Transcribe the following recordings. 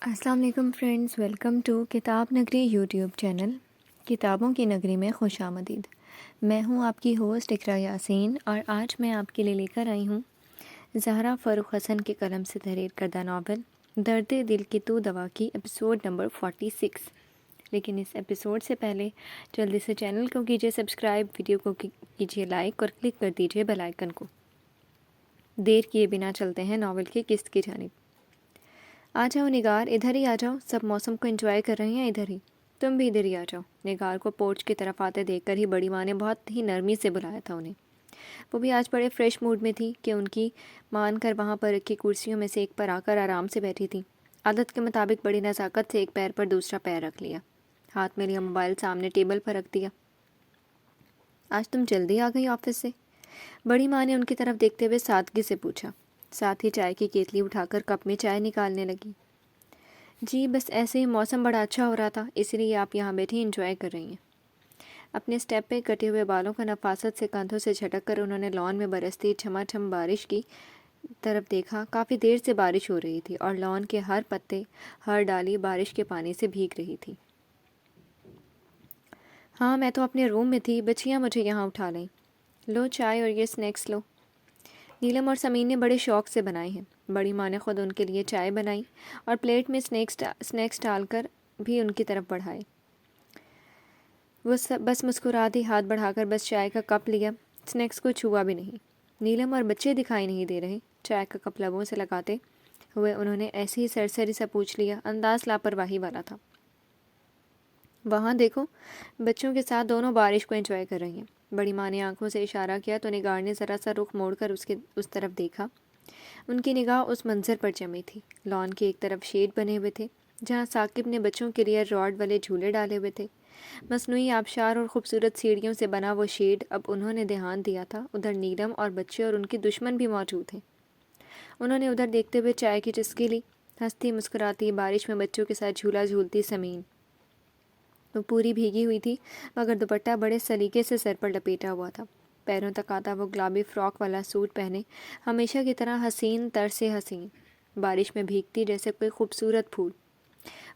السلام علیکم friends, welcome to کتاب نگری یوٹیوب چینل کتابوں کی نگری میں خوش آمدید۔ میں ہوں آپ کی ہوسٹ اقرا یاسین، اور آج میں آپ کے لیے لے کر آئی ہوں زہرا فاروق حسن کے قلم سے تحریر کردہ ناول درد دل کی تو دوا کی ایپیسوڈ نمبر 46۔ لیکن اس ایپیسوڈ سے پہلے جلدی سے چینل کو کیجیے سبسکرائب، ویڈیو کو کیجیے لائک اور کلک کر دیجیے بیل آئیکن کو۔ دیر کیے بنا چلتے ہیں ناول کی قسط کی جانب۔ آ جاؤ نگار، ادھر ہی آ جاؤ، سب موسم کو انجوائے کر رہے ہیں ادھر ہی، تم بھی ادھر ہی آ جاؤ۔ نگار کو پورچ کی طرف آتے دیکھ کر ہی بڑی ماں نے بہت ہی نرمی سے بلایا تھا انہیں۔ وہ بھی آج بڑے فریش موڈ میں تھی کہ ان کی مان کر وہاں پر رکھی کرسیوں میں سے ایک پر آ کر آرام سے بیٹھی تھی۔ عادت کے مطابق بڑی نزاکت سے ایک پیر پر دوسرا پیر رکھ لیا، ہاتھ میں لیا موبائل سامنے ٹیبل پر رکھ دیا۔ آج تم جلدی آ گئی آفس سے؟ بڑی ماں نے ان کی طرف دیکھتے ہوئے سادگی سے پوچھا، ساتھ ہی چائے کی کیتلی اٹھا کر کپ میں چائے نکالنے لگی۔ جی بس ایسے ہی، موسم بڑا اچھا ہو رہا تھا، اسی لیے آپ یہاں بیٹھی انجوائے کر رہی ہیں۔ اپنے سٹیپ پہ کٹے ہوئے بالوں کا نفاست سے کندھوں سے جھٹک کر انہوں نے لان میں برستی چھما چھم بارش کی طرف دیکھا۔ کافی دیر سے بارش ہو رہی تھی اور لان کے ہر پتے، ہر ڈالی بارش کے پانی سے بھیگ رہی تھی۔ ہاں میں تو اپنے روم میں تھی، بچیاں مجھے یہاں اٹھا لیں۔ لو چائے اور یہ سنیکس لو۔ نیلم اور سمین نے بڑے شوق سے بنائے ہیں۔ بڑی ماں نے خود ان کے لیے چائے بنائی اور پلیٹ میں سنیکس ڈال کر بھی ان کی طرف بڑھائے۔ وہ بس مسکراتی ہاتھ بڑھا کر بس چائے کا کپ لیا، سنیکس کو چھوا بھی نہیں۔ نیلم اور بچے دکھائی نہیں دے رہے۔ چائے کا کپ لبوں سے لگاتے ہوئے انہوں نے ایسے ہی سرسری سا پوچھ لیا، انداز لاپرواہی والا تھا۔ وہاں دیکھو، بچوں کے ساتھ دونوں بارش کو انجوائے کر رہی ہیں۔ بڑی ماں نے آنکھوں سے اشارہ کیا تو نگار نے ذرا سا رخ موڑ کر اس طرف دیکھا۔ ان کی نگاہ اس منظر پر جمی تھی۔ لان کے ایک طرف شیڈ بنے ہوئے تھے جہاں ثاقب نے بچوں کے لیے راڈ والے جھولے ڈالے ہوئے تھے۔ مصنوعی آبشار اور خوبصورت سیڑھیوں سے بنا وہ شیڈ، اب انہوں نے دھیان دیا تھا ادھر نیلم اور بچے اور ان کے دشمن بھی موجود ہیں۔ انہوں نے ادھر دیکھتے ہوئے چائے کی چسکی لی۔ ہنستی مسکراتی بارش میں بچوں کے ساتھ جھولا جھولتی سمین، وہ پوری بھیگی ہوئی تھی مگر دوپٹہ بڑے سلیقے سے سر پر لپیٹا ہوا تھا۔ پیروں تک آتا وہ گلابی فراک والا سوٹ پہنے ہمیشہ کی طرح حسین تر سے حسین، بارش میں بھیگتی جیسے کوئی خوبصورت پھول۔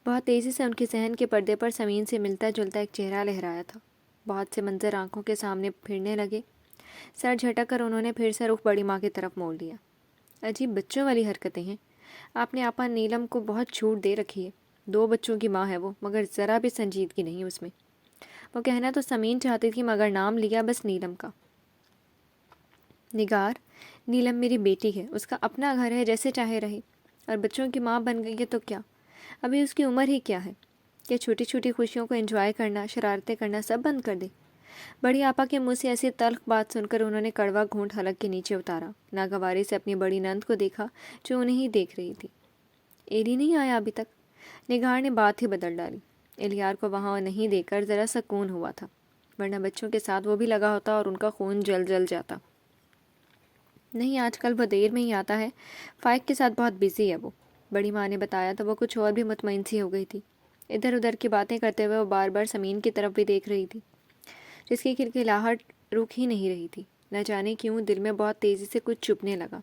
بہت تیزی سے ان کے ذہن کے پردے پر زمین سے ملتا جلتا ایک چہرہ لہرایا تھا۔ بہت سے منظر آنکھوں کے سامنے پھرنے لگے۔ سر جھٹک کر انہوں نے پھر سے رخ بڑی ماں کی طرف موڑ لیا۔ عجیب بچوں والی حرکتیں ہیں، آپ نے آپا نیلم کو بہت چھوٹ دے رکھی ہے۔ 2 بچوں کی ماں ہے وہ، مگر ذرا بھی سنجیدگی نہیں اس میں۔ وہ کہنا تو سمین چاہتی تھی مگر نام لیا بس نیلم کا۔ نگار، نیلم میری بیٹی ہے، اس کا اپنا گھر ہے، جیسے چاہے رہے، اور بچوں کی ماں بن گئی ہے تو کیا؟ ابھی اس کی عمر ہی کیا ہے کہ چھوٹی چھوٹی خوشیوں کو انجوائے کرنا، شرارتیں کرنا سب بند کر دے؟ بڑی آپا کے منہ سے ایسی تلخ بات سن کر انہوں نے کڑوا گھونٹ حلق کے نیچے اتارا۔ ناگواری سے اپنی بڑی نند کو دیکھا جو انہیں ہی دیکھ رہی تھی۔ ایلی نہیں آیا ابھی تک؟ نگار نے بات ہی بدل ڈالی۔ الیار کو وہاں نہیں دیکھ کر ذرا سکون ہوا تھا، ورنہ بچوں کے ساتھ وہ بھی لگا ہوتا اور ان کا خون جل جاتا۔ نہیں، آج کل وہ دیر میں ہی آتا ہے، فائق کے ساتھ بہت بزی ہے وہ، بڑی ماں نے بتایا تو وہ کچھ اور بھی مطمئن سی ہو گئی تھی۔ ادھر ادھر کی باتیں کرتے ہوئے وہ بار بار سمین کی طرف بھی دیکھ رہی تھی جس کی کھلکھلاہٹ رک ہی نہیں رہی تھی۔ نہ جانے کیوں دل میں بہت تیزی سے کچھ چبھنے لگا۔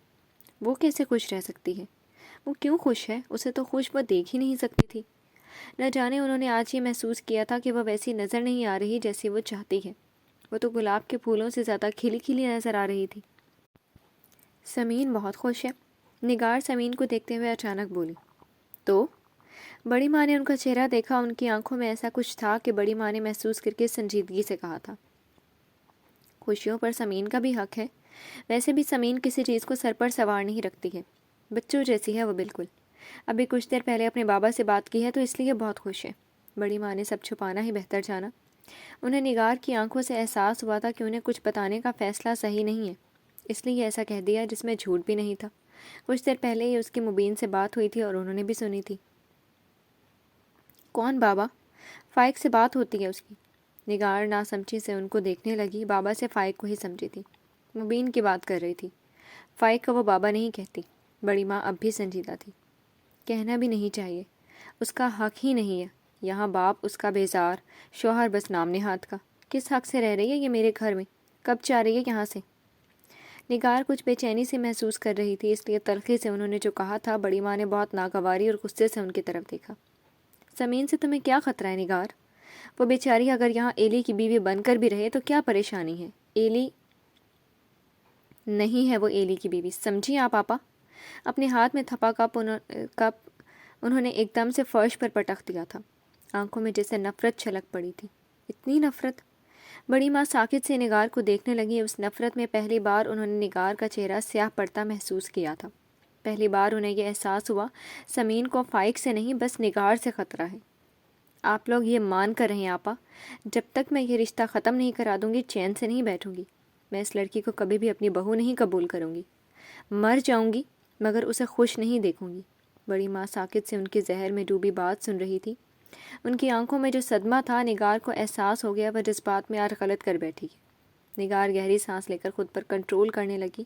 وہ کیسے خوش رہ سکتی ہے؟ وہ کیوں خوش ہے؟ اسے تو خوش وہ دیکھ ہی نہیں سکتی تھی۔ نہ جانے انہوں نے آج یہ محسوس کیا تھا کہ وہ ویسی نظر نہیں آ رہی جیسی وہ چاہتی ہے۔ وہ تو گلاب کے پھولوں سے زیادہ کھلی کھلی نظر آ رہی تھی۔ سمین بہت خوش ہے، نگار سمین کو دیکھتے ہوئے اچانک بولی۔ تو بڑی ماں نے ان کا چہرہ دیکھا، ان کی آنکھوں میں ایسا کچھ تھا کہ بڑی ماں نے محسوس کر کے سنجیدگی سے کہا تھا، خوشیوں پر سمین کا بھی حق ہے، ویسے بھی سمین کسی چیز کو سر پر سوار نہیں رکھتی ہے، بچوں جیسی ہے وہ بالکل۔ ابھی کچھ دیر پہلے اپنے بابا سے بات کی ہے تو اس لیے بہت خوش ہے۔ بڑی ماں نے سب چھپانا ہی بہتر جانا۔ انہیں نگار کی آنکھوں سے احساس ہوا تھا کہ انہیں کچھ بتانے کا فیصلہ صحیح نہیں ہے، اس لیے ایسا کہہ دیا جس میں جھوٹ بھی نہیں تھا۔ کچھ دیر پہلے ہی اس کی مبین سے بات ہوئی تھی اور انہوں نے بھی سنی تھی۔ کون بابا؟ فائق سے بات ہوتی ہے اس کی۔ نگار ناسمجھی سے ان کو دیکھنے لگی۔ بابا سے فائق کو ہی سمجھی تھی، مبین کی بات کر رہی تھی۔ فائق کا وہ بابا نہیں کہتی۔ بڑی ماں اب بھی سنجیدہ تھی۔ کہنا بھی نہیں چاہیے، اس کا حق ہی نہیں ہے یہاں، باپ اس کا بیزار، شوہر بس نام نہاد کا۔ کس حق سے رہ رہی ہے یہ میرے گھر میں؟ کب چاہ رہی ہے یہاں سے؟ نگار کچھ بے چینی سے محسوس کر رہی تھی، اس لیے تلخی سے انہوں نے جو کہا تھا، بڑی ماں نے بہت ناگواری اور غصے سے ان کی طرف دیکھا۔ سمین سے تمہیں کیا خطرہ ہے نگار؟ وہ بیچاری اگر یہاں ایلی کی بیوی بن کر بھی رہے تو کیا پریشانی ہے؟ ایلی نہیں ہے وہ ایلی کی بیوی، سمجھی آپ آپا؟ اپنے ہاتھ میں تھپا کپ انہوں نے ایک دم سے فرش پر پٹخ دیا تھا، آنکھوں میں جیسے نفرت چھلک پڑی تھی۔ اتنی نفرت؟ بڑی ماں ساکت سے نگار کو دیکھنے لگی۔ اس نفرت میں پہلی بار انہوں نے نگار کا چہرہ سیاہ پڑتا محسوس کیا تھا۔ پہلی بار انہیں یہ احساس ہوا سمین کو فائق سے نہیں، بس نگار سے خطرہ ہے۔ آپ لوگ یہ مان کر رہیں آپا، جب تک میں یہ رشتہ ختم نہیں کرا دوں گی چین سے نہیں بیٹھوں گی۔ میں اس لڑکی کو کبھی بھی اپنی بہو نہیں قبول کروں گی، مر جاؤں گی مگر اسے خوش نہیں دیکھوں گی۔ بڑی ماں ساکت سے ان کی زہر میں ڈوبی بات سن رہی تھی۔ ان کی آنکھوں میں جو صدمہ تھا، نگار کو احساس ہو گیا وہ جذبات میں اور غلط کر بیٹھی۔ نگار گہری سانس لے کر خود پر کنٹرول کرنے لگی،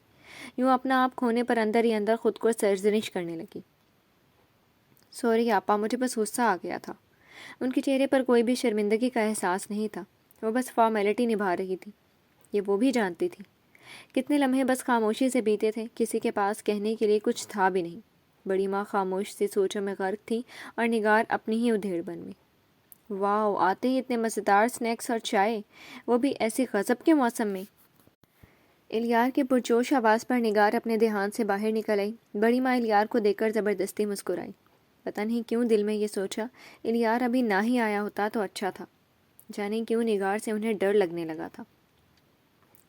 یوں اپنا آپ کھونے پر اندر ہی اندر خود کو سرزنش کرنے لگی۔ سوری آپا، مجھے بس غصہ آ گیا تھا۔ ان کے چہرے پر کوئی بھی شرمندگی کا احساس نہیں تھا، وہ بس فارمیلٹی نبھا رہی تھی۔ یہ وہ بھی جانتی تھی۔ کتنے لمحے بس خاموشی سے بیتے تھے، کسی کے پاس کہنے کے لیے کچھ تھا بھی نہیں۔ بڑی ماں خاموش سی سوچوں میں غرق تھی اور نگار اپنی ہی ادھیڑ بن میں۔ واو، آتے ہی اتنے مزیدار سنیکس اور چائے، وہ بھی ایسی غضب کے موسم میں۔ الیار کی پرجوش آواز پر نگار اپنے دھیان سے باہر نکل آئی۔ بڑی ماں الیار کو دیکھ کر زبردستی مسکرائی۔ پتہ نہیں کیوں دل میں یہ سوچا، الیار ابھی نہ ہی آیا ہوتا تو اچھا تھا۔ جانے کیوں نگار سے انہیں ڈر لگنے لگا تھا۔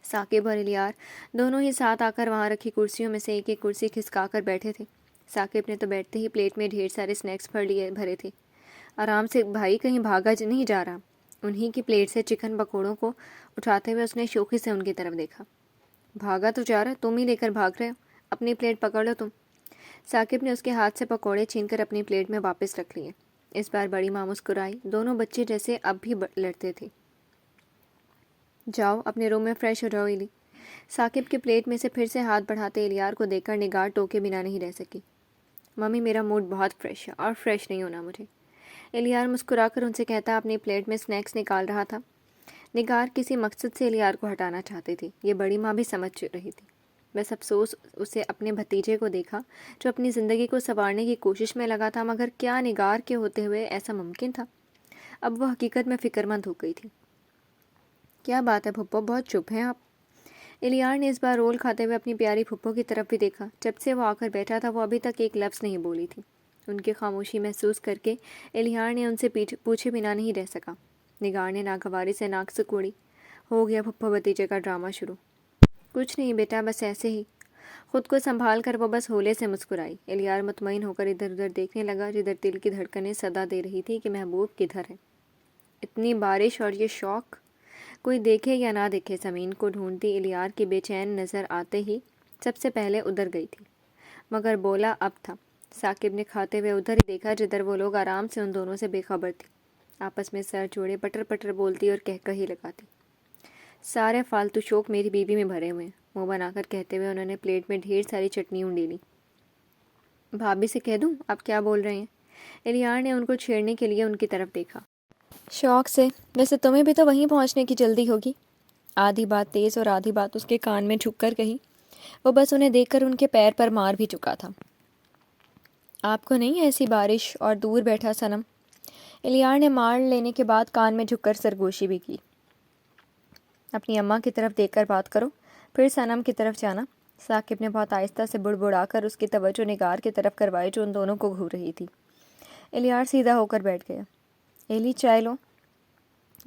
ثاقب اور الیار دونوں ہی ساتھ آ کر وہاں رکھی کرسیوں میں سے ایک ایک کرسی کھسکا کر بیٹھے تھے۔ ثاقب نے تو بیٹھتے ہی پلیٹ میں ڈھیر سارے سنیکس بھرے تھے۔ آرام سے بھائی، کہیں بھاگا نہیں جا رہا؟ انہی کی پلیٹ سے چکن پکوڑوں کو اٹھاتے ہوئے اس نے شوخی سے ان کی طرف دیکھا۔ بھاگا تو جا رہا، تم ہی لے کر بھاگ رہے ہو، اپنی پلیٹ پکڑ لو تم۔ ثاقب نے اس کے ہاتھ سے پکوڑے چھین کر اپنی پلیٹ میں واپس رکھ لیے۔ اس بار بڑی ماں مسکرائی، دونوں بچے جیسے اب بھی لڑتے تھے۔ جاؤ اپنے روم میں فریش ہو جاؤ ایلی۔ ثاقب کی پلیٹ میں سے پھر سے ہاتھ بڑھاتے الیار کو دیکھ کر نگار ٹوکے بنا نہیں رہ سکی۔ ممی، میرا موڈ بہت فریش ہے اور فریش نہیں ہونا مجھے۔ الیار مسکرا کر ان سے کہتا اپنی پلیٹ میں سنیکس نکال رہا تھا۔ نگار کسی مقصد سے الیار کو ہٹانا چاہتی تھی، یہ بڑی ماں بھی سمجھ رہی تھی۔ بس افسوس اسے اپنے بھتیجے کو دیکھا جو اپنی زندگی کو سنوارنے کی کوشش میں لگا تھا، مگر کیا نگار کے ہوتے ہوئے ایسا ممکن تھا؟ اب وہ حقیقت میں فکر مند ہو گئی تھی۔ کیا بات ہے پھپھو، بہت چپ ہیں آپ؟ الیار نے اس بار رول کھاتے ہوئے اپنی پیاری پھپھو کی طرف بھی دیکھا۔ جب سے وہ آ کر بیٹھا تھا وہ ابھی تک ایک لفظ نہیں بولی تھی۔ ان کی خاموشی محسوس کر کے الیار نے ان سے پوچھے بنا نہیں رہ سکا۔ نگار نے ناگواری سے ناک سکوڑی۔ ہو گیا پھپھو بھتیجے کا ڈرامہ شروع۔ کچھ نہیں بیٹا، بس ایسے ہی۔ خود کو سنبھال کر وہ بس ہولے سے مسکرائی۔ الیار مطمئن ہو کر ادھر ادھر دیکھنے لگا، جدھر دل کی دھڑکنیں صدا دے رہی تھی کہ محبوب کدھر ہے۔ اتنی بارش اور یہ شوق، کوئی دیکھے یا نہ دیکھے زمین کو ڈھونڈتی الیار کی بے چین نظر آتے ہی سب سے پہلے ادھر گئی تھی، مگر بولا اب تھا۔ ثاقب نے کھاتے ہوئے ادھر ہی دیکھا جدھر وہ لوگ آرام سے ان دونوں سے بے خبر تھی، آپس میں سر جوڑے پٹر پٹر بولتی اور کہی لگاتی۔ سارے فالتو شوق میری بیوی میں بھرے ہوئے ہیں، منہ بنا کر کہتے ہوئے انہوں نے پلیٹ میں ڈھیر ساری چٹنی اونڈی لی۔ بھابھی سے کہہ دوں آپ کیا بول رہے ہیں؟ الیار نے ان کو چھیڑنے کے لیے ان کی طرف دیکھا۔ شوق سے؟ ویسے تمہیں بھی تو وہیں پہنچنے کی جلدی ہوگی۔ آدھی بات تیز اور آدھی بات اس کے کان میں جھک کر کہی۔ وہ بس انہیں دیکھ کر ان کے پیر پر مار بھی چکا تھا۔ آپ کو نہیں ایسی بارش اور دور بیٹھا صنم؟ الیار نے مار لینے کے بعد کان میں جھک کر سرگوشی بھی کی۔ اپنی اماں کی طرف دیکھ کر بات کرو، پھر صنم کی طرف جانا۔ ثاقب نے بہت آہستہ سے بڑبڑا کر اس کی توجہ نگار کی طرف کروائی جو ان دونوں کو گھور رہی تھی۔ الیار سیدھا ہو کر بیٹھ گیا۔ ایلی چائے لو۔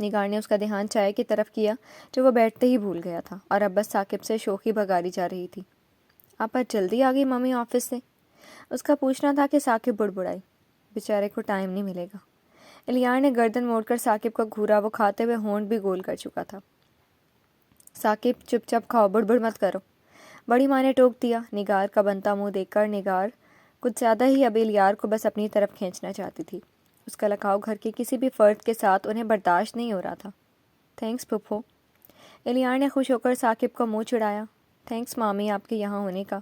نگار نے اس کا دھیان چائے کی طرف کیا جو وہ بیٹھتے ہی بھول گیا تھا، اور اب بس ثاقب سے شوخی بگاڑی جا رہی تھی۔ آپ آج جلدی آ گئی ممی آفس سے؟ اس کا پوچھنا تھا کہ ثاقب بڑبڑائی۔ بیچارے کو ٹائم نہیں ملے گا۔ الیار نے گردن موڑ کر ثاقب کا گھورا، وہ کھاتے ہوئے ہونٹ بھی گول کر چکا تھا۔ ثاقب چپ چپ کھاؤ، بڑبڑ مت کرو، بڑی ماں نے ٹوک دیا۔ نگار کا بنتا منہ دیکھ کر نگار کچھ زیادہ ہی اب الیار کو بس اپنی طرف کھینچنا چاہتی تھی۔ اس کا لگاؤ گھر کے کسی بھی فرد کے ساتھ انہیں برداشت نہیں ہو رہا تھا۔ تھینکس پھپھو۔ الیار نے خوش ہو کر ثاقب کا منہ چڑھایا۔ تھینکس مامی آپ کے یہاں ہونے کا،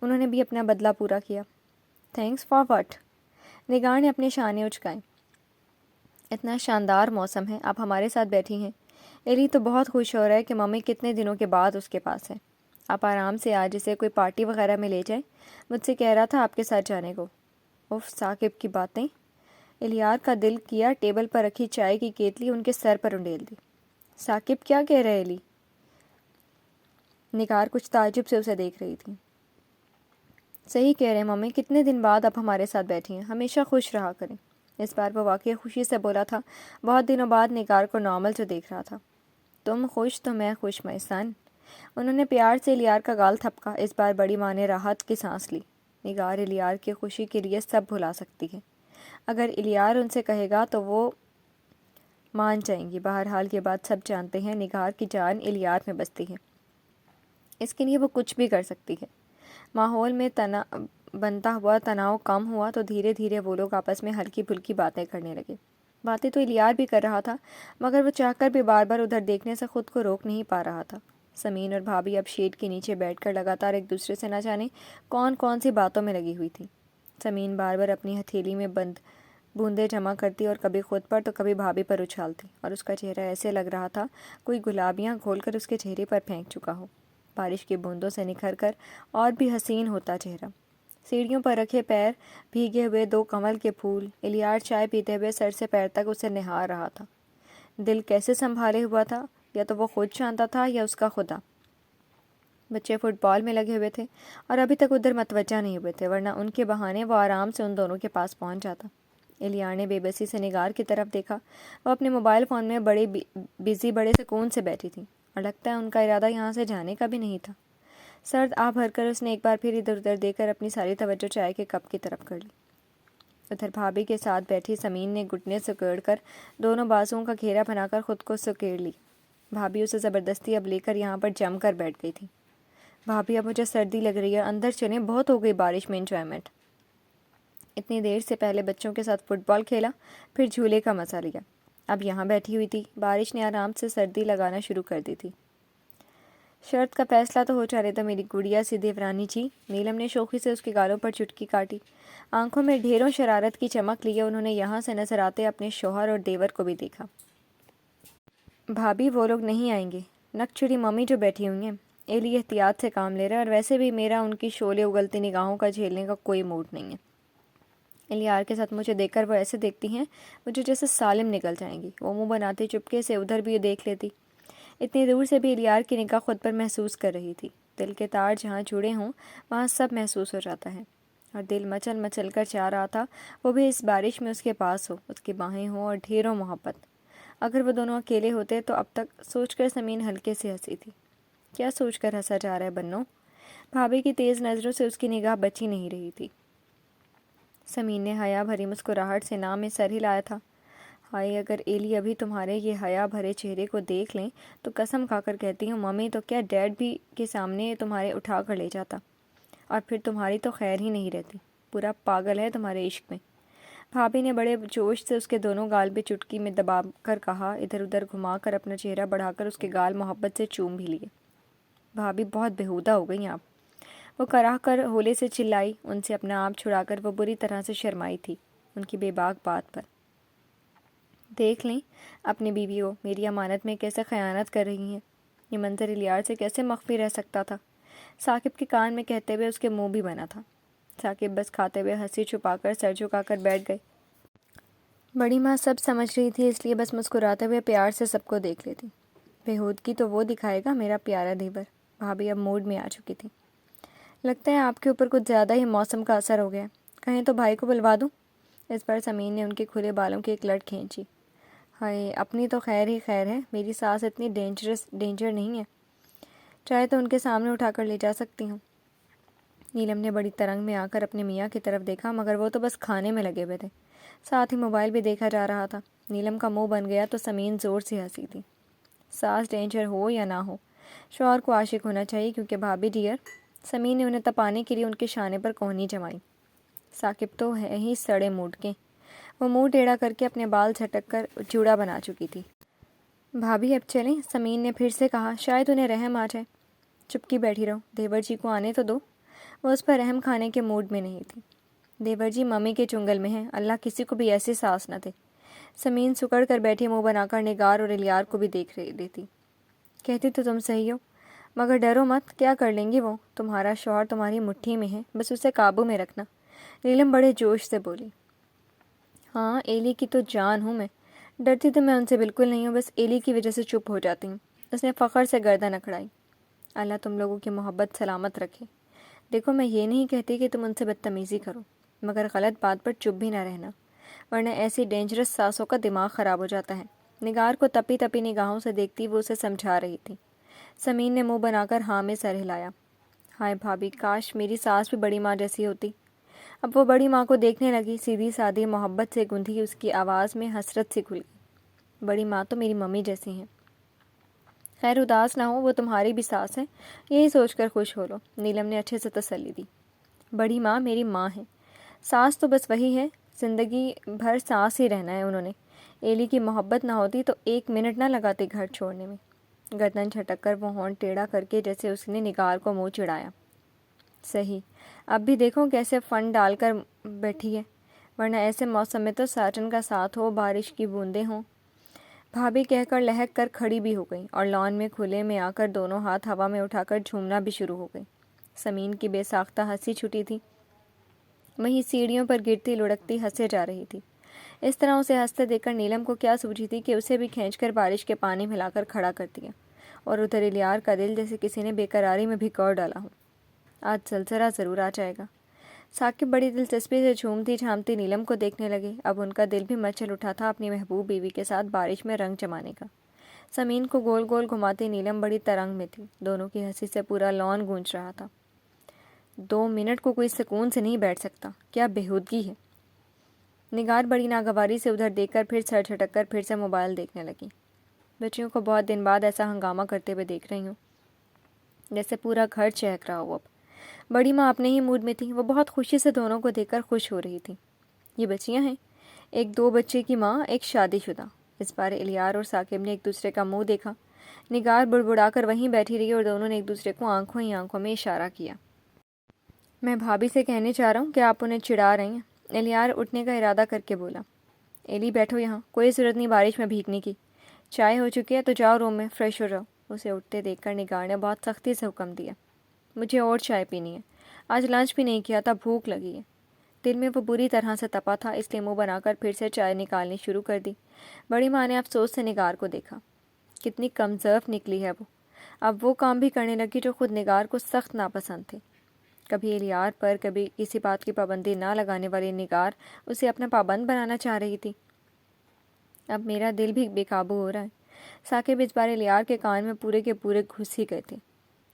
انہوں نے بھی اپنا بدلہ پورا کیا۔ Thanks for what? نگار نے اپنے شانے اچکائے۔ اتنا شاندار موسم ہے، آپ ہمارے ساتھ بیٹھی ہیں۔ ایلی تو بہت خوش ہو رہا ہے کہ ممی کتنے دنوں کے بعد اس کے پاس ہے۔ آپ آرام سے آج اسے کوئی پارٹی وغیرہ میں لے جائیں، مجھ سے کہہ رہا تھا آپ کے ساتھ جانے کو۔ اف، ثاقب کی باتیں۔ الیار کا دل کیا ٹیبل پر رکھی چائے کی کیتلی ان کے سر پر انڈیل دی۔ ثاقب کیا کہہ رہے علی؟ نگار کچھ تعجب سے اسے دیکھ رہی تھی۔ صحیح کہہ رہے ممی، کتنے دن بعد اب ہمارے ساتھ بیٹھی ہیں، ہمیشہ خوش رہا کریں۔ اس بار وہ واقعی خوشی سے بولا تھا، بہت دنوں بعد نگار کو نارمل سے دیکھ رہا تھا۔ تم خوش تو میں خوش محسن۔ انہوں نے پیار سے الیار کا گال تھپکا۔ اس بار بڑی ماں نے راحت کی سانس لی۔ نگار الیار کی خوشی کے لیے سب بھلا سکتی ہے، اگر الیار ان سے کہے گا تو وہ مان جائیں گی۔ بہرحال یہ بات سب جانتے ہیں، نگار کی جان الیار میں بستی ہے، اس کے لیے وہ کچھ بھی کر سکتی ہے۔ ماحول میں بنتا ہوا تناؤ کم ہوا تو دھیرے دھیرے وہ لوگ آپس میں ہلکی پھلکی باتیں کرنے لگے۔ باتیں تو الیار بھی کر رہا تھا، مگر وہ چاہ کر بھی بار بار ادھر دیکھنے سے خود کو روک نہیں پا رہا تھا۔ سمین اور بھابھی اب شیڈ کے نیچے بیٹھ کر لگاتار ایک دوسرے سے نہ جانے کون کون سی باتوں میں لگی ہوئی تھی۔ سمین بار بار اپنی ہتھیلی میں بند بوندیں جمع کرتی اور کبھی خود پر تو کبھی بھابھی پر اچھالتی، اور اس کا چہرہ ایسے لگ رہا تھا کوئی گلابیاں گھول کر اس کے چہرے پر پھینک چکا ہو، بارش کی بوندوں سے نکھر کر اور بھی حسین ہوتا چہرہ۔ سیڑھیوں پر رکھے پیر بھیگے ہوئے دو کمل کے پھول۔ الیار چائے پیتے ہوئے سر سے پیر تک اسے نہار رہا تھا۔ دل کیسے سنبھالے ہوا تھا، یا تو وہ خود جانتا تھا یا اس کا خدا۔ بچے فٹ بال میں لگے ہوئے تھے اور ابھی تک ادھر متوجہ نہیں ہوئے تھے، ورنہ ان کے بہانے وہ آرام سے ان دونوں کے پاس پہنچ جاتا۔ الیار نے بے بسی سے نگار کی طرف دیکھا۔ وہ اپنے موبائل فون میں بڑے سکون سے بیٹھی تھی، اور لگتا ہے ان کا ارادہ یہاں سے جانے کا بھی نہیں تھا۔ سرد آہ بھر کر اس نے ایک بار پھر ادھر ادھر دیکھ کر اپنی ساری توجہ چائے کے کپ کی طرف کر لی۔ ادھر بھابھی کے ساتھ بیٹھی سمین نے گھٹنے سکیڑ کر دونوں بازوؤں کا گھیرا بنا کر خود کو سکیڑ لی۔ بھابھی اسے زبردستی اب لے کر یہاں پر جم کر بیٹھ گئی تھی۔ بھابھی اب مجھے سردی لگ رہی ہے، اندر چلیں، بہت ہو گئی بارش میں انجوائمنٹ۔ اتنی دیر سے پہلے بچوں کے ساتھ فٹ بال کھیلا، پھر جھولے کا مزہ لیا، اب یہاں بیٹھی ہوئی تھی۔ بارش نے آرام سے سردی لگانا شروع کر دی تھی۔ شرط کا فیصلہ تو ہو چلے تو میری گڑیا سی دیورانی جی۔ نیلم نے شوخی سے اس کے گالوں پر چٹکی کاٹی۔ آنکھوں میں ڈھیروں شرارت کی چمک لیے انہوں نے یہاں سے نظر آتے اپنے شوہر اور دیور کو بھی دیکھا۔ بھابھی وہ لوگ نہیں آئیں گے، نک چڑی ممی جو بیٹھی ہوئی ہیں۔ ایلی احتیاط سے کام لے رہا ہے، اور ویسے بھی میرا ان کی شعلے اگلتی نگاہوں کا جھیلنے کا کوئی موڈ نہیں ہے۔ الیار کے ساتھ مجھے دیکھ کر وہ ایسے دیکھتی ہیں مجھے جیسے سالم نکل جائیں گی۔ وہ منہ بناتی چپکے سے ادھر بھی دیکھ لیتی۔ اتنی دور سے بھی الیار کی نگاہ خود پر محسوس کر رہی تھی۔ دل کے تار جہاں جڑے ہوں وہاں سب محسوس ہو جاتا ہے، اور دل مچل مچل کر چاہ رہا تھا وہ بھی اس بارش میں اس کے پاس ہو، اس کی باہیں ہوں اور ڈھیروں محبت۔ اگر وہ دونوں اکیلے ہوتے تو اب تک سوچ کر سمین ہلکے سے ہنسی تھی۔ کیا سوچ کر ہنسا جا رہا ہے بنو؟ بھابھی کی تیز نظروں سے اس کی نگاہ بچی نہیں رہی تھی۔ سمین نے حیا بھری مسکراہٹ سے نام میں سر ہلایا تھا۔ ہائے، اگر ایلی ابھی تمہارے یہ حیا بھرے چہرے کو دیکھ لیں تو قسم کھا کر کہتی ہوں ممی تو کیا ڈیڈ بھی کے سامنے تمہارے اٹھا کر لے جاتا، اور پھر تمہاری تو خیر ہی نہیں رہتی، پورا پاگل ہے تمہارے عشق میں۔ بھابھی نے بڑے جوش سے اس کے دونوں گال پہ چٹکی میں دبا کر کہا، ادھر ادھر گھما کر اپنا چہرہ بڑھا کر اس کے گال محبت سے چوم بھی لیے۔ بھابھی بہت بےہودہ ہو گئی آپ، وہ کراہ کر ہولے سے چلائی۔ ان سے اپنا آپ چھڑا کر وہ بری طرح سے شرمائی تھی ان کی بے باک بات پر۔ دیکھ لیں اپنی بیوی کو میری امانت میں کیسے خیانت کر رہی ہیں۔ یہ منظر الیار سے کیسے مخفی رہ سکتا تھا؟ ثاقب کے کان میں کہتے ہوئے اس کے منہ بھی بنا تھا۔ ثاقب بس کھاتے ہوئے ہنسی چھپا کر سر جھکا کر بیٹھ گئے۔ بڑی ماں سب سمجھ رہی تھی، اس لیے بس مسکراتے ہوئے پیار سے سب کو دیکھ لیتی۔ بےہودگی تو وہ دکھائے گا میرا پیارا دیور۔ بھابھی اب موڈ میں آ چکی تھی۔ لگتا ہے آپ کے اوپر کچھ زیادہ ہی موسم کا اثر ہو گیا، کہیں تو بھائی کو بلوا دوں؟ اس پر سمین نے ان کے کھلے بالوں کی ایک لٹ کھینچی۔ ہائے، اپنی تو خیر ہی خیر ہے، میری ساس اتنی ڈینجر نہیں ہے، چاہے تو ان کے سامنے اٹھا کر لے جا سکتی ہوں۔ نیلم نے بڑی ترنگ میں آ کر اپنے میاں کی طرف دیکھا، مگر وہ تو بس کھانے میں لگے ہوئے تھے، ساتھ ہی موبائل بھی دیکھا جا رہا تھا۔ نیلم کا منہ بن گیا تو سمین زور سے ہنسی تھی۔ ساس ڈینجر ہو یا نہ ہو، شوہر کو عاشق ہونا چاہیے، کیونکہ بھابھی ڈیئر۔ سمین نے انہیں تپانے کے لیے ان کے شانے پر کوہنی جمائی۔ ثاقب تو ہے ہی سڑے موڈ کے، وہ منہ ٹیڑھا کر کے اپنے بال جھٹک کر جوڑا بنا چکی تھی۔ بھابھی اب چلیں، سمین نے پھر سے کہا، شاید انہیں رحم آ جائے۔ چپکی بیٹھی رہو، دیور جی کو آنے تو دو۔ وہ اس پر رحم کھانے کے موڈ میں نہیں تھی۔ دیور جی ممی کے چنگل میں ہیں، اللہ کسی کو بھی ایسی ساس نہ دے۔ سمین سکڑ کر بیٹھی منہ بنا کر نگار اور الیار کو بھی دیکھ رہی تھی۔ کہتی تو تم صحیح ہو، مگر ڈرو مت، کیا کر لیں گی وہ؟ تمہارا شوہر تمہاری مٹھی میں ہے، بس اسے قابو میں رکھنا۔ نیلم بڑے جوش سے بولی۔ ہاں، ایلی کی تو جان ہوں میں، ڈرتی تو میں ان سے بالکل نہیں ہوں، بس ایلی کی وجہ سے چپ ہو جاتی ہوں۔ اس نے فخر سے گردن اکھڑائی۔ اللہ تم لوگوں کی محبت سلامت رکھے۔ دیکھو، میں یہ نہیں کہتی کہ تم ان سے بدتمیزی کرو، مگر غلط بات پر چپ بھی نہ رہنا، ورنہ ایسی ڈینجرس ساسوں کا دماغ خراب ہو جاتا ہے۔ نگار کو تپی تپی نگاہوں سے دیکھتی وہ اسے سمجھا رہی تھی۔ سمین نے منہ بنا کر ہاں میں سر ہلایا۔ ہائے بھابھی، کاش میری ساس بھی بڑی ماں جیسی ہوتی۔ اب وہ بڑی ماں کو دیکھنے لگی، سیدھی سادھی محبت سے گندھی اس کی آواز میں حسرت سی کھل گئی۔ بڑی ماں تو میری ممی جیسی ہیں۔ خیر اداس نہ ہو، وہ تمہاری بھی ساس ہے، یہی سوچ کر خوش ہو لو، نیلم نے اچھے سے تسلی دی۔ بڑی ماں میری ماں ہے، ساس تو بس وہی ہے، زندگی بھر ساس ہی رہنا ہے انہوں نے۔ ایلی کی محبت نہ ہوتی تو 1 منٹ نہ لگاتے گھر چھوڑنے میں۔ گردن جھٹک کر وہ ہونٹ ٹیڑھا کر کے جیسے اس نے نگار کو منہ چڑھایا۔ صحیح، اب بھی دیکھو کیسے فن ڈال کر بیٹھی ہے، ورنہ ایسے موسم میں تو ساٹن کا ساتھ ہو، بارش کی بوندیں ہوں۔ بھابھی کہہ کر لہک کر کھڑی بھی ہو گئی اور لان میں کھلے میں آ کر دونوں ہاتھ ہوا میں اٹھا کر جھومنا بھی شروع ہو گئی۔ سمین کی بے ساختہ ہنسی چھٹی تھی، وہیں سیڑھیوں پر گرتی لڑکتی ہنسے جا رہی تھی۔ اس طرح اسے ہنستے دیکھ کر نیلم کو کیا سوچی تھی کہ اسے بھی کھینچ کر بارش کے پانی میں لا کر کھڑا کر دیا، اور ادھر الیار کا دل جیسے کسی نے بےقراری میں بھگوڑ ڈالا ہو۔ آج زلزلہ ضرور آ جائے گا۔ ثاقب بڑی دلچسپی سے جھومتی جھامتی نیلم کو دیکھنے لگے۔ اب ان کا دل بھی مچل اٹھا تھا اپنی محبوب بیوی کے ساتھ بارش میں رنگ جمانے کا۔ سمین کو گول گول گھماتی نیلم بڑی ترنگ میں تھی، دونوں کی ہنسی سے پورا لان گونج رہا تھا۔ 2 منٹ کو کوئی سکون سے نہیں بیٹھ سکتا، کیا بےہودگی ہے۔ نگار بڑی ناگواری سے ادھر دیکھ کر پھر سر جھٹک کر پھر سے موبائل دیکھنے لگی۔ بچیوں کو بہت دن بعد ایسا ہنگامہ کرتے ہوئے دیکھ رہی ہوں، جیسے پورا گھر چہک رہا ہو۔ اب بڑی ماں اپنے ہی موڈ میں تھی، وہ بہت خوشی سے دونوں کو دیکھ کر خوش ہو رہی تھی۔ یہ بچیاں ہیں، ایک 2 بچے کی ماں، ایک شادی شدہ۔ اس بار الیار اور ثاقب نے ایک دوسرے کا منہ دیکھا۔ نگار بڑبڑا کر وہیں بیٹھی رہی اور دونوں نے ایک دوسرے کو آنکھوں ہی آنکھوں میں اشارہ کیا۔ میں بھابھی سے کہنے چاہ رہا ہوں کہ آپ انہیں چڑھا رہی ہیں، الیار اٹھنے کا ارادہ کر کے بولا۔ ایلی بیٹھو یہاں، کوئی ضرورت نہیں بارش میں بھیگنے کی، چائے ہو چکی ہے تو جاؤ روم میں فریش ہو جاؤ۔ اسے اٹھتے دیکھ کر نگار نے بہت سختی سے حکم دیا۔ مجھے اور چائے پینی ہے، آج لنچ بھی نہیں کیا تھا، بھوک لگی ہے۔ دل میں وہ بری طرح سے تپا تھا، اس لیے منہ بنا کر پھر سے چائے نکالنی شروع کر دی۔ بڑی ماں نے افسوس سے نگار کو دیکھا، کتنی کمزرف نکلی ہے وہ۔ اب وہ کام بھی کرنے لگی جو خود نگار کو سخت ناپسند تھے۔ کبھی الیار پر، کبھی کسی بات کی پابندی نہ لگانے والی نگار اسے اپنا پابند بنانا چاہ رہی تھی۔ اب میرا دل بھی بے قابو ہو رہا ہے۔ ثاقب اس بار الیار کے کان میں پورے کے پورے گھس ہی گئے تھے۔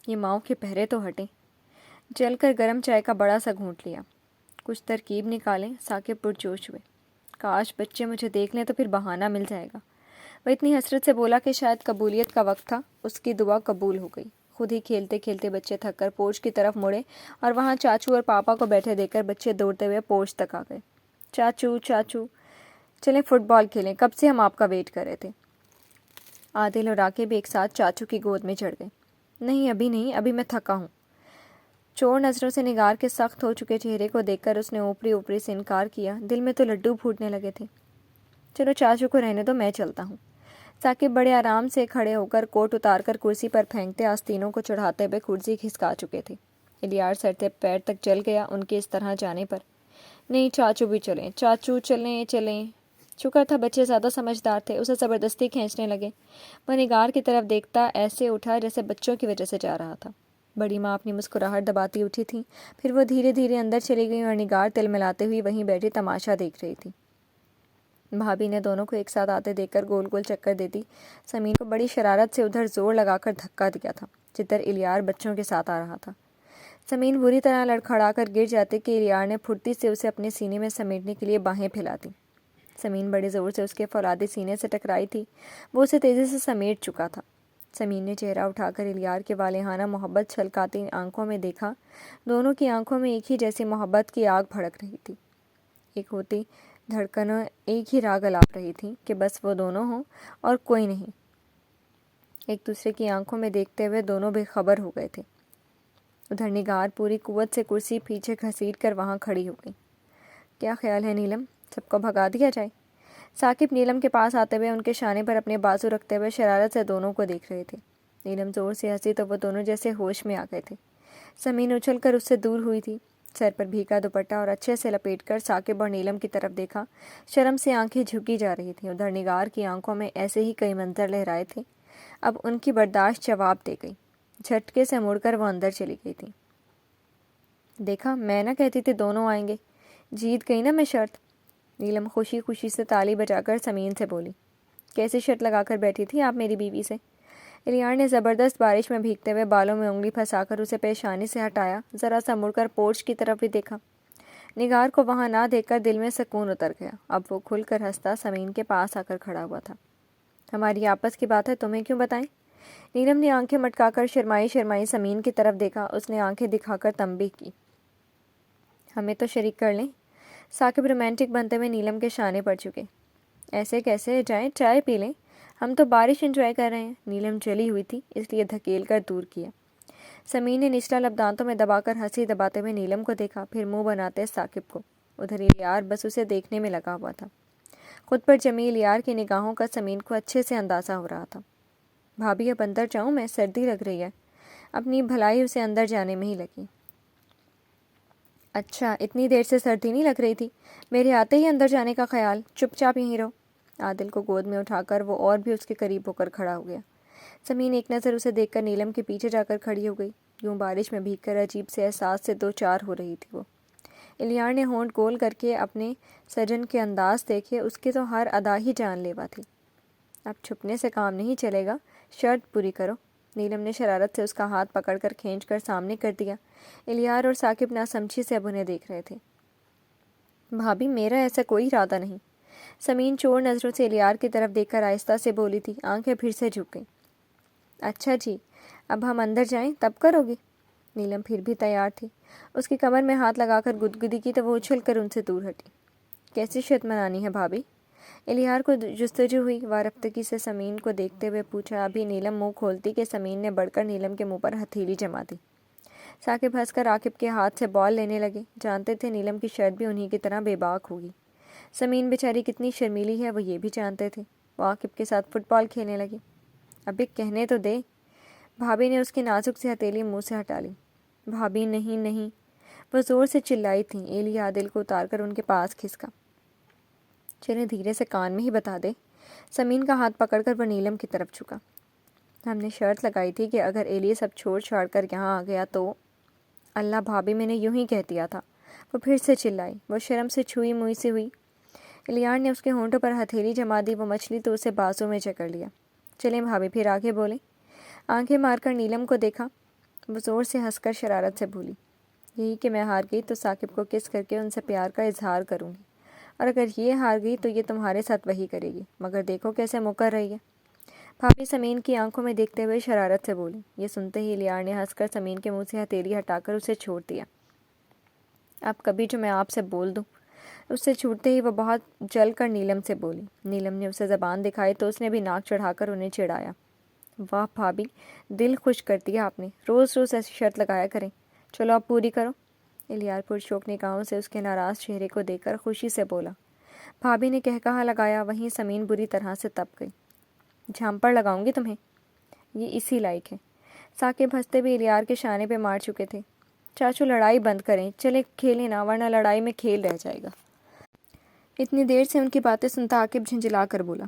یہ ماؤں کے پہرے تو ہٹیں۔ جل کر گرم چائے کا بڑا سا گھونٹ لیا۔ کچھ ترکیب نکالیں، ثاقب پرجوش ہوئے۔ کاش بچے مجھے دیکھ لیں تو پھر بہانہ مل جائے گا۔ وہ اتنی حسرت سے بولا کہ شاید قبولیت کا وقت تھا۔ اس کی دعا قبول ہو گئی۔ خود ہی کھیلتے کھیلتے بچے تھک کر پورچ کی طرف مڑے اور وہاں چاچو اور پاپا کو بیٹھے دیکھ کر بچے دوڑتے ہوئے پورچ تک آ گئے۔ چاچو چاچو، چلیں فٹ بال کھیلیں، کب سے ہم آپ کا ویٹ کر رہے تھے۔ عادل اور راکب ایک ساتھ چاچو کی گود میں چڑھ گئے۔ نہیں ابھی نہیں، ابھی میں تھکا ہوں۔ چور نظروں سے نگار کے سخت ہو چکے چہرے کو دیکھ کر اس نے اوپری اوپری سے انکار کیا، دل میں تو لڈو پھوٹنے لگے تھے۔ چلو چاچو کو رہنے دو، میں چلتا ہوں۔ ثاقب بڑے آرام سے کھڑے ہو کر کوٹ اتار کر کرسی پر پھینکتے آستینوں کو چڑھاتے ہوئے کرسی کھسکا چکے تھے۔ الیار سر سے پیر تک جل گیا ان کے اس طرح جانے پر۔ نہیں چاچو بھی چلیں، چاچو چلیں چلیں۔ شکر تھا بچے زیادہ سمجھدار تھے، اسے زبردستی کھینچنے لگے۔ وہ نگار کی طرف دیکھتا ایسے اٹھا جیسے بچوں کی وجہ سے جا رہا تھا۔ بڑی ماں اپنی مسکراہٹ دباتی اٹھی تھی، پھر وہ دھیرے دھیرے اندر چلی گئی اور نگار تل ملاتے ہوئی وہیں بیٹھی تماشا دیکھ رہی تھی۔ بھابھی نے دونوں کو ایک ساتھ آتے دیکھ کر گول گول چکر دیتی سمین کو بڑی شرارت سے ادھر زور لگا کر دھکا دیا تھا جدھر الیار بچوں کے ساتھ آ رہا تھا۔ سمین بری طرح لڑکھڑا کر گر جاتے کہ الیار نے پھرتی سے اسے اپنے سینے میں سمیٹنے کے لیے باہیں پھیلا دی۔ سمین بڑے زور سے اس کے فولادی سینے سے ٹکرائی تھی، وہ اسے تیزی سے سمیٹ چکا تھا۔ سمین نے چہرہ اٹھا کر الیار کے والہانہ محبت چھلکاتی آنکھوں میں دیکھا۔ دونوں کی آنکھوں میں ایک ہی جیسی محبت کی آگ بھڑک رہی تھی، ایک ہوتی دھڑکنیں ایک ہی راگ الاپ رہی تھیں کہ بس وہ دونوں ہوں اور کوئی نہیں۔ ایک دوسرے کی آنکھوں میں دیکھتے ہوئے دونوں بے خبر ہو گئے تھے۔ ادھر نگار پوری قوت سے کرسی پیچھے گھسیٹ کر وہاں کھڑی ہو گئی۔ کیا خیال ہے نیلم، سب کو بھگا دیا جائے؟ ثاقب نیلم کے پاس آتے ہوئے ان کے شانے پر اپنے بازو رکھتے ہوئے شرارت سے دونوں کو دیکھ رہے تھے۔ نیلم زور سے ہنسی تو وہ دونوں جیسے ہوش میں آ گئے تھے۔ سمین اچھل کر اس سے دور ہوئی تھی، سر پر بھیگا دوپٹہ اور اچھے سے لپیٹ کر ثاقب اور نیلم کی طرف دیکھا۔ شرم سے آنکھیں جھکی جا رہی تھیں۔ ادھر نگار کی آنکھوں میں ایسے ہی کئی منظر لہرائے تھے، اب ان کی برداشت جواب دے گئی۔ جھٹکے سے مڑ کر وہ اندر چلی گئی تھی۔ دیکھا، میں نہ کہتی تھی دونوں آئیں گے، جیت گئی نا میں شرط۔ نیلم خوشی خوشی سے تالی بجا کر سمین سے بولی، کیسی شرط لگا کر بیٹھی تھی آپ میری بیوی سے؟ الیار نے زبردست بارش میں بھیگتے ہوئے بالوں میں انگلی پھنسا کر اسے پیشانی سے ہٹایا، ذرا سا مڑ کر پورچ کی طرف بھی دیکھا۔ نگار کو وہاں نہ دیکھ کر دل میں سکون اتر گیا۔ اب وہ کھل کر ہنستا سمین کے پاس آ کر کھڑا ہوا تھا۔ ہماری آپس کی بات ہے، تمہیں کیوں بتائیں؟ نیلم نے آنکھیں مٹکا کر شرمائی شرمائی سمین کی طرف دیکھا۔ اس نے آنکھیں دکھا کر تنبیہ کی، ہمیں تو شریک کر لیں۔ ثاقب رومانٹک بنتے ہوئے نیلم کے شانے پڑ چکے۔ ایسے کیسے، جائیں چائے پی لیں، ہم تو بارش انجوائے کر رہے ہیں۔ نیلم جلی ہوئی تھی، اس لیے دھکیل کر دور کیا۔ سمین نے نچلا لب دانتوں میں دبا کر ہنسی دباتے ہوئے نیلم کو دیکھا، پھر منہ بناتے ثاقب کو۔ ادھر الیار بس اسے دیکھنے میں لگا ہوا تھا۔ خود پر جمی الیار کی نگاہوں کا سمین کو اچھے سے اندازہ ہو رہا تھا۔ بھابھی اب اندر جاؤں میں؟ سردی لگ رہی ہے۔ اپنی بھلائی اسے اندر جانے میں ہی لگی۔ اچھا، اتنی دیر سے سردی نہیں لگ رہی تھی؟ میرے آتے ہی اندر جانے کا خیال، چپ چاپ یہیں رہو۔ عادل کو گود میں اٹھا کر وہ اور بھی اس کے قریب ہو کر کھڑا ہو گیا۔ سمین ایک نظر اسے دیکھ کر نیلم کے پیچھے جا کر کھڑی ہو گئی۔ یوں بارش میں بھیگ کر عجیب سے احساس سے دو چار ہو رہی تھی وہ۔ الیار نے ہونٹ گول کر کے اپنے سجن کے انداز دیکھے، اس کی تو ہر ادا ہی جان لیوا تھی۔ اب چھپنے سے کام نہیں چلے گا، شرط پوری کرو۔ نیلم نے شرارت سے اس کا ہاتھ پکڑ کر کھینچ کر سامنے کر دیا۔ الیار اور ثاقب ناسمجھی سے اب انہیں دیکھ رہے تھے۔ بھابھی میرا ایسا کوئی ارادہ نہیں۔ سمین چور نظروں سے الیار کی طرف دیکھ کر آہستہ سے بولی تھی، آنکھیں پھر سے جھک گئیں۔ اچھا جی، اب ہم اندر جائیں تب کرو گی؟ نیلم پھر بھی تیار تھی۔ اس کی کمر میں ہاتھ لگا کر گدگدی کی تو وہ اچھل کر ان سے دور ہٹی۔ کیسی شرط منانی ہے بھابھی؟ الیار کو جستجو ہوئی۔ وارفتگی سے سمین کو دیکھتے ہوئے پوچھا۔ ابھی نیلم منہ کھولتی کہ سمین نے بڑھ کر نیلم کے منہ پر ہتھیلی جما دی۔ ثاقب ہنس کر عاقب کے ہاتھ سے بال لینے لگے، جانتے تھے نیلم کی شرط بھی انہی کی طرح بے باک ہوگی۔ سمین بیچاری کتنی شرمیلی ہے وہ یہ بھی جانتے تھے۔ وہ عاقب کے ساتھ فٹ بال کھیلنے لگے۔ ابھی کہنے تو دے۔ بھابھی نے اس کی نازک سی ہتھیلی منہ سے ہٹا لی۔ بھابھی نہیں نہیں، وہ زور سے چلائی تھیں۔ ایلی عادل کو اتار کر ان کے پاس کھسکا۔ چلے دھیرے سے کان میں ہی بتا دے۔ سمین کا ہاتھ پکڑ کر وہ نیلم کی طرف جھکا۔ ہم نے شرط لگائی تھی کہ اگر ایلی سب چھوڑ چھاڑ کر یہاں آ گیا تو… اللہ بھابھی، میں نے یوں ہی کہہ دیا تھا۔ وہ پھر سے چلائی۔ وہ شرم سے چھوئی موئی سی ہوئی۔ الیار نے اس کے ہونٹوں پر ہتھیلی جما دی۔ وہ مچھلی تو اسے بازو میں جکڑ لیا۔ چلیں بھابھی، پھر آگے بولیں۔ آنکھیں مار کر نیلم کو دیکھا۔ وہ زور سے ہنس کر شرارت سے بولی، یہی کہ میں ہار گئی تو ثاقب کو کس کر کے ان سے پیار کا اظہار کروں گی، اور اگر یہ ہار گئی تو یہ تمہارے ساتھ وہی کرے گی، مگر دیکھو کیسے مکر رہی ہے۔ بھابھی سمین کی آنکھوں میں دیکھتے ہوئے شرارت سے بولی۔ یہ سنتے ہی الیار نے ہنس کر سمین کے منہ سے ہتھیلی ہٹا کر اسے چھوڑ دیا۔ اب کبھی جو میں آپ سے بول دوں۔ اس سے چھوٹتے ہی وہ بہت جل کر نیلم سے بولی۔ نیلم نے اسے زبان دکھائی تو اس نے بھی ناک چڑھا کر انہیں چڑھایا۔ واہ بھابھی، دل خوش کر دیا آپ نے، روز روز ایسی شرط لگایا کریں۔ چلو اب پوری کرو۔ الیار پرشوق نگاہوں سے اس کے ناراض چہرے کو دیکھ کر خوشی سے بولا۔ بھابھی نے کہا لگایا، وہیں سمین بری طرح سے تپ گئی۔ جھامپڑ لگاؤں گی تمہیں، یہ اسی لائق ہے۔ ثاقب ہنستے بھی الیار کے شانے پہ مار چکے تھے۔ چاچو لڑائی بند کریں، چلے کھیلیں نا، ورنہ لڑائی میں کھیل رہ جائے گا۔ اتنی دیر سے ان کی باتیں سنتا عاقب جھنجھلا کر بولا،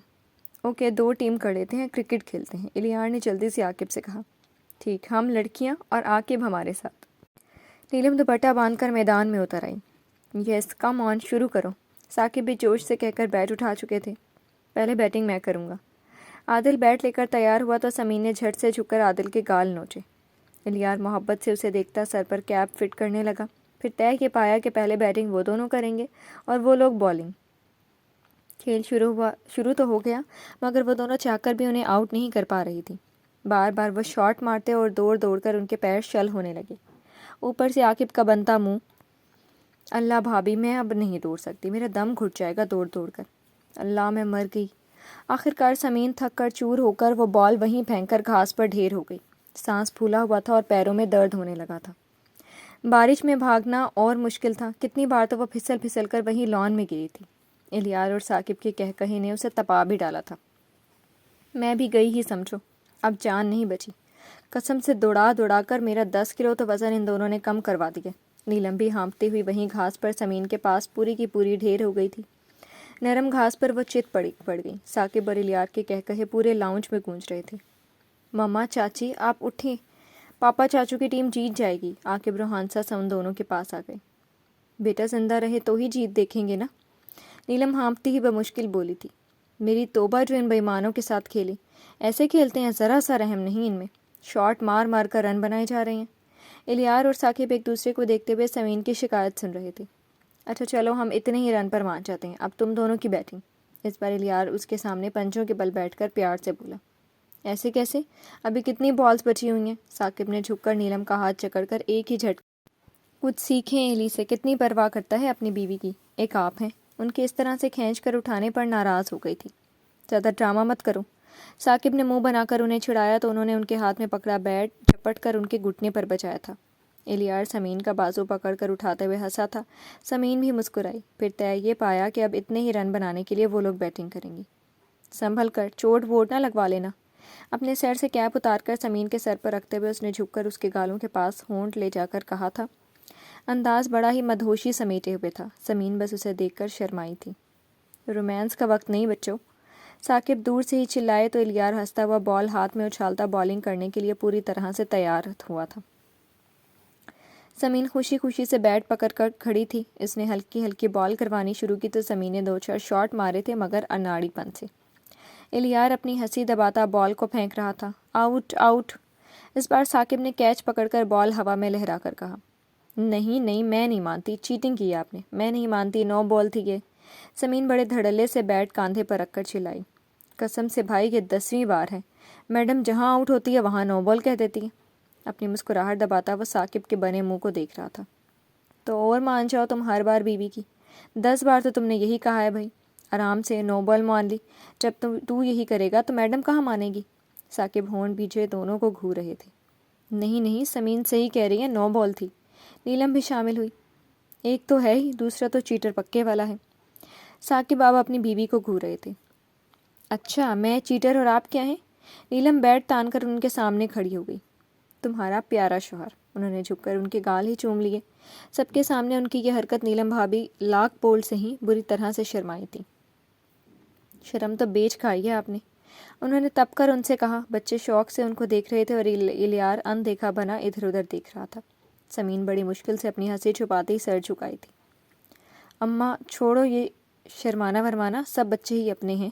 اوکے، 2 ٹیم کر لیتے ہیں، کرکٹ کھیلتے ہیں۔ الیار نے جلدی سے عاقب سے کہا، ٹھیک، ہم لڑکیاں اور عاقب ہمارے ساتھ۔ نیلم دوپٹہ باندھ کر میدان میں اتر آئی۔ یس، کم آن، شروع کرو۔ ثاقب بھی جوش سے کہہ کر بیٹ اٹھا چکے تھے۔ پہلے بیٹنگ میں کروں گا۔ عادل بیٹ لے کر تیار ہوا تو سمین نے جھٹ سے جھک کر عادل کے گال نوچے۔ الیار محبت سے اسے دیکھتا سر پر کیپ فٹ کرنے لگا، پھر طے یہ پایا کہ پہلے بیٹنگ وہ دونوں کریں گے اور وہ لوگ بالنگ۔ کھیل شروع تو ہو گیا، مگر وہ دونوں چاہ کر بھی انہیں آؤٹ نہیں کر پا رہی تھی۔ بار بار وہ شاٹ مارتے اور دوڑ دوڑ کر ان کے پیر شل ہونے لگے۔ اوپر سے عاقب کا بنتا منہ، اللہ بھابھی میں اب نہیں دوڑ سکتی، میرا دم گھٹ جائے گا دوڑ دوڑ کر، اللہ میں مر گئی۔ آخرکار سمین تھک کر چور ہو کر وہ بال وہیں پھینک کر گھاس پر ڈھیر ہو گئی۔ سانس پھولا ہوا تھا اور پیروں میں درد ہونے لگا تھا۔ بارش میں بھاگنا اور مشکل تھا، کتنی بار تو وہ پھسل پھسل کر وہیں لان میں گئی تھی۔ الیار اور ثاقب کے کہے نے اسے تپا بھی ڈالا تھا۔ میں بھی گئی ہی سمجھو، اب جان نہیں بچی۔ قسم سے دوڑا دوڑا کر میرا 10 کلو تو وزن ان دونوں نے کم کروا دیا۔ نیلم بھی ہانپتی ہوئی وہیں گھاس پر زمین کے پاس پوری کی پوری ڈھیر ہو گئی تھی۔ نرم گھاس پر وہ چت پڑ گئی۔ ثاقب اور الیار کے کہے پورے لاؤنج میں گونج رہے تھے۔ مما، چاچی آپ اٹھیں، پاپا چاچو کی ٹیم جیت جائے گی۔ عاقب روحانسا سے ان دونوں کے پاس آ گئے۔ بیٹا زندہ رہے تو ہی جیت دیکھیں گے نا، نیلم ہانپتی ہی بمشکل بولی تھی۔ میری توبہ جو ان بے ایمانوں کے ساتھ کھیلی، ایسے کھیلتے ہیں، ذرا سا رحم نہیں ان میں، شاٹ مار مار کر رن بنائے جا رہے ہیں۔ الیار اور ثاقب ایک دوسرے کو دیکھتے ہوئے سمین کی شکایت سن رہے تھے۔ اچھا چلو ہم اتنے ہی رن پر مان جاتے ہیں، اب تم دونوں کی بیٹنگ۔ اس بار الیار اس کے سامنے پنجوں کے بل بیٹھ کر پیار سے بولا۔ ایسے کیسے؟ ابھی کتنی بالز بچی ہوئی ہیں؟ ثاقب نے جھک کر نیلم کا ہاتھ جکڑ کر ایک ہی جھٹکے کچھ سیکھیں ایلی سے، کتنی پرواہ کرتا ہے اپنی بیوی کی، ایک آپ ہیں۔ ان کے اس طرح سے کھینچ کر اٹھانے پر ناراض ہو گئی تھی۔ زیادہ ڈرامہ مت کرو۔ ثاقب نے منہ بنا کر انہیں چھڑایا تو انہوں نے ان کے ہاتھ میں پکڑا بیٹ جھپٹ کر ان کے گھٹنے پر بجایا تھا۔ الیار سمین کا بازو پکڑ کر اٹھاتے ہوئے ہنسا تھا۔ سمین بھی مسکرائی، پھر طے یہ پایا کہ اب اتنے ہی رن بنانے کے لیے وہ لوگ بیٹنگ کریں گی۔ سنبھل کر، چوٹ ووٹ نہ لگوا لینا۔ اپنے سر سے کیپ اتار کر سمین کے سر پر رکھتے ہوئے اس نے جھک کر اس کے گالوں کے پاس ہونٹ لے جا کر کہا تھا۔ انداز بڑا ہی مدہوشی سمیٹے ہوئے تھا۔ سمین بس اسے دیکھ کر شرمائی تھی۔ رومانس کا وقت نہیں بچوں۔ ثاقب دور سے ہی چلائے تو الیار ہنستا ہوا بال ہاتھ میں اچھالتا بالنگ کرنے کے لیے پوری طرح سے تیار ہوا تھا۔ سمین خوشی خوشی سے بیٹ پکڑ کر کھڑی تھی۔ اس نے ہلکی ہلکی بال کروانی شروع کی تو سمین نے 2-4 شاٹ مارے تھے مگر اناڑی پن سے۔ الیار اپنی ہنسی دباتا بال کو پھینک رہا تھا۔ Out out! اس بار ثاقب نے کیچ پکڑ کر بال ہوا میں لہرا کر کہا۔ نہیں نہیں، میں نہیں مانتی، چیٹنگ کی آپ نے، میں نہیں مانتی، 9 بال تھی یہ۔ سمین بڑے دھڑلے سے بیٹ کاندھے پر رکھ کر چلائی۔ قسم سے بھائی یہ 10ویں بار ہے، میڈم جہاں آؤٹ ہوتی ہے وہاں 9 بال کہہ دیتی ہے۔ اپنی مسکراہٹ دباتا وہ ثاقب کے بنے منہ کو دیکھ رہا تھا۔ تو اور مان جاؤ تم ہر بار بیوی کی، 10 بار تو تم نے یہی کہا ہے بھائی، آرام سے 9 بال مان لی، جب تو یہی کرے گا تو میڈم کہاں مانے گی؟ ثاقب ہونٹ بیچے دونوں کو گھور رہے تھے۔ نہیں نہیں، سمین صحیح کہہ رہی ہے، 9 بال تھی۔ نیلم بھی شامل ہوئی۔ ایک تو ہے ہی، دوسرا تو چیٹر پکے والا ہے۔ ثاقب بابا اپنی بیوی کو گھور رہے تھے۔ اچھا میں چیٹر اور آپ کیا ہیں؟ نیلم بیٹ تان کر ان کے سامنے کھڑی ہو گئی۔ تمہارا پیارا شوہر۔ انہوں نے جھک کر ان کے گال ہی چوم لیے۔ سب کے سامنے ان کی یہ حرکت نیلم بھابی لاکھ بولڈ سے ہی بری طرح سے شرمائی تھی۔ شرم تو بیچ کھائی ہے آپ نے، انہوں نے تپ کر ان سے کہا۔ بچے شوق سے ان کو دیکھ رہے تھے اور الیار اندیکھا بنا ادھر ادھر دیکھ رہا تھا۔ سمین بڑی مشکل سے اپنی ہنسی چھپاتے ہی سر جھکائی تھی۔ اماں چھوڑو یہ شرمانا ورمانا، سب بچے ہی اپنے ہیں۔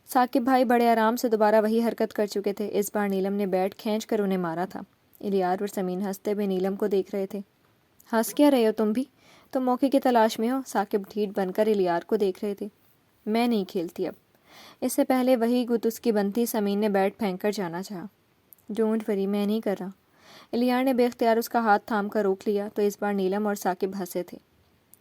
ثاقب بھائی بڑے آرام سے دوبارہ وہی حرکت کر چکے تھے۔ اس بار نیلم نے بیٹ کھینچ کر انہیں مارا تھا۔ الیار اور سمین ہنستے ہوئے نیلم کو دیکھ رہے تھے۔ ہنس کیا رہے ہو تم بھی؟ تم موقع کی تلاش میں ہو؟ ثاقب ڈھیٹ بن کر الیار کو دیکھ رہے تھے۔ میں نہیں کھیلتی اب۔ اس سے پہلے وہی گت اس کی بنتی سمین نے بیٹ پھینک کر جانا چاہا۔ ڈونٹ وری، میں نہیں کر رہا۔ الیار نے بے اختیار اس کا ہاتھ تھام کر روک لیا تو اس بار نیلم اور ثاقب ہنسے تھے۔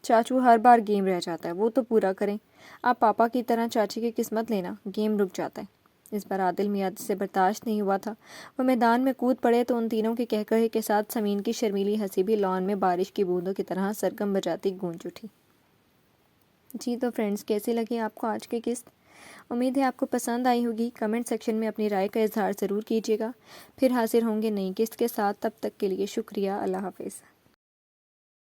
چاچو ہر بار گیم رہ جاتا ہے، وہ تو پورا کریں۔ آپ پاپا کی طرح چاچی کی قسمت لینا، گیم رک جاتا ہے۔ اس بار عادل میاں سے برداشت نہیں ہوا تھا، وہ میدان میں کود پڑے تو ان تینوں کے کہے کے ساتھ سمین کی شرمیلی ہنسی بھی لان میں بارش کی بوندوں کی طرح سرگم بجاتی گونج اٹھی۔ جی تو فرینڈز، کیسی لگی آپ کو آج کی قسط؟ امید ہے آپ کو پسند آئی ہوگی۔ کمنٹ سیکشن میں اپنی رائے کا اظہار ضرور کیجیے گا۔ پھر حاضر ہوں گے نئی قسط کے ساتھ، تب تک کے لیے شکریہ، اللہ حافظ۔